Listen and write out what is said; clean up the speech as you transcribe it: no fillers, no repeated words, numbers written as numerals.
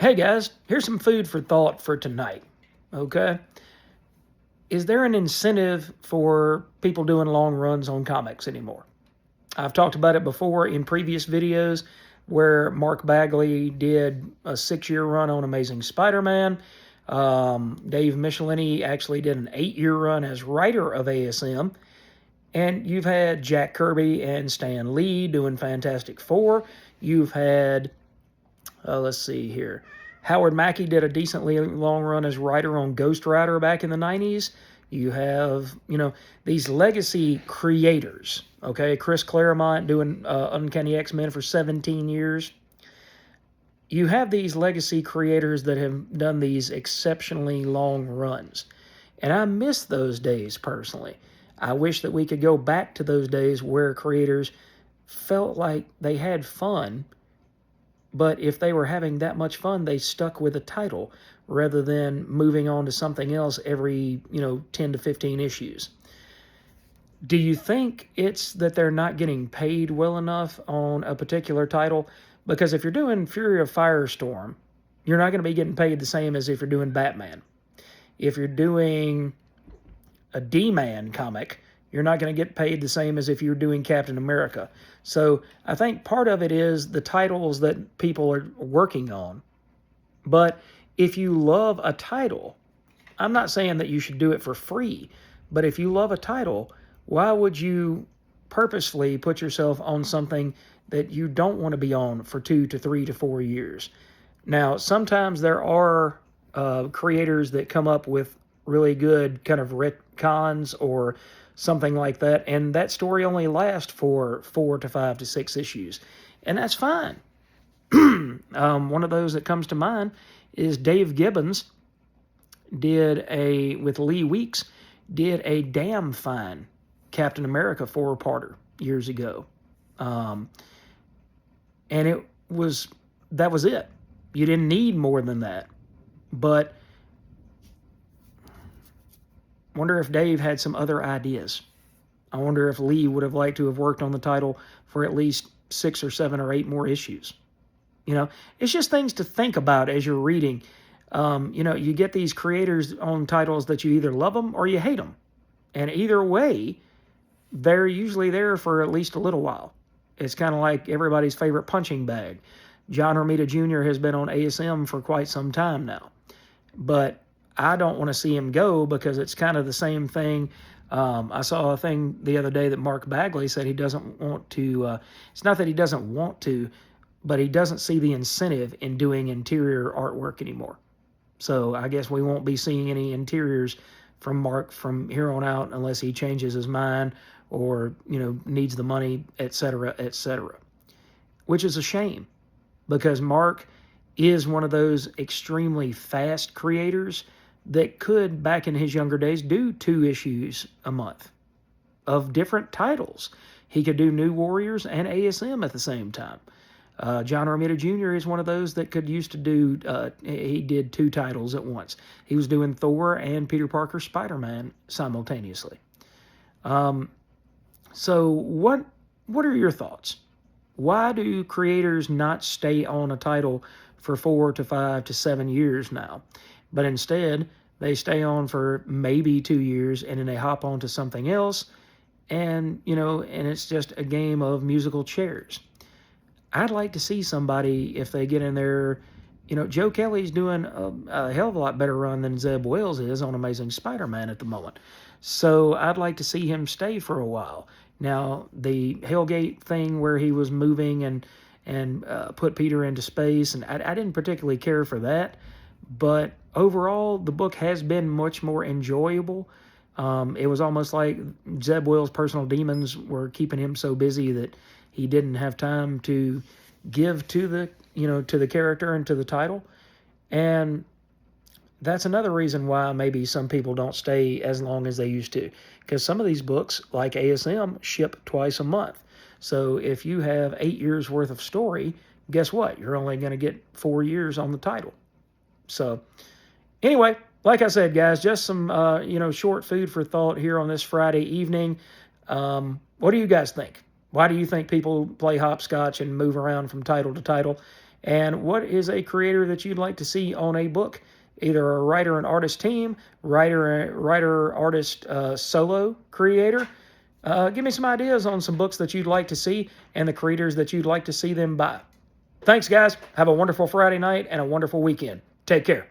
Hey guys, here's some food for thought for tonight. Okay? Is there an incentive for people doing long runs on comics anymore? I've talked about it before in previous videos where Mark Bagley did a 6-year run on Amazing Spider-Man. Dave Michelini actually did an 8-year run as writer of ASM. And you've had Jack Kirby and Stan Lee doing Fantastic Four. You've had, let's see here, Howard Mackie did a decently long run as writer on Ghost Rider back in the 90s. You have, these legacy creators, okay? Chris Claremont doing Uncanny X-Men for 17 years. You have these legacy creators that have done these exceptionally long runs. And I miss those days personally. I wish that we could go back to those days where creators felt like they had fun, but if they were having that much fun, they stuck with a title rather than moving on to something else every, 10 to 15 issues. Do you think it's that they're not getting paid well enough on a particular title? Because if you're doing Fury of Firestorm, you're not going to be getting paid the same as if you're doing Batman. If you're doing a D-Man comic, you're not going to get paid the same as if you're doing Captain America. So I think part of it is the titles that people are working on. But if you love a title, I'm not saying that you should do it for free, but if you love a title, why would you purposefully put yourself on something that you don't want to be on for 2 to 3 to 4 years? Now, sometimes there are creators that come up with really good kind of retcons or something like that, and that story only lasts for 4 to 5 to 6 issues, and that's fine. One of those that comes to mind is Dave Gibbons with Lee Weeks, did a damn fine Captain America 4-parter years ago. And that was it. You didn't need more than that. But wonder if Dave had some other ideas. I wonder if Lee would have liked to have worked on the title for at least 6 or 7 or 8 more issues. It's just things to think about as you're reading. You get these creators on titles that you either love them or you hate them. And either way, they're usually there for at least a little while. It's kind of like everybody's favorite punching bag. John Romita Jr. has been on ASM for quite some time now. But I don't want to see him go because it's kind of the same thing. I saw a thing the other day that Mark Bagley said he doesn't want to. It's not that he doesn't want to, but he doesn't see the incentive in doing interior artwork anymore. So I guess we won't be seeing any interiors from Mark from here on out unless he changes his mind or, needs the money, etc., etc. Which is a shame because Mark is one of those extremely fast creators that could, back in his younger days, do 2 issues a month of different titles. He could do New Warriors and ASM at the same time. John Romita Jr. is one of those that used to do, he did 2 titles at once. He was doing Thor and Peter Parker Spider-Man simultaneously. So what are your thoughts? Why do creators not stay on a title for 4 to 5 to 7 years now? But instead, they stay on for maybe 2 years and then they hop on to something else. And, and it's just a game of musical chairs. I'd like to see somebody, if they get in there, Joe Kelly's doing a hell of a lot better run than Zeb Wells is on Amazing Spider-Man at the moment. So I'd like to see him stay for a while. Now, the Hellgate thing where he was moving and put Peter into space, and I didn't particularly care for that. But overall, the book has been much more enjoyable. It was almost like Zeb Wells' personal demons were keeping him so busy that he didn't have time to give to the character and to the title. And that's another reason why maybe some people don't stay as long as they used to. Because some of these books, like ASM, ship twice a month. So if you have 8 years worth of story, guess what? You're only going to get 4 years on the title. So anyway, like I said, guys, just some, short food for thought here on this Friday evening. What do you guys think? Why do you think people play hopscotch and move around from title to title? And what is a creator that you'd like to see on a book? Either a writer and artist team, writer artist solo creator. Give me some ideas on some books that you'd like to see and the creators that you'd like to see them by. Thanks, guys. Have a wonderful Friday night and a wonderful weekend. Take care.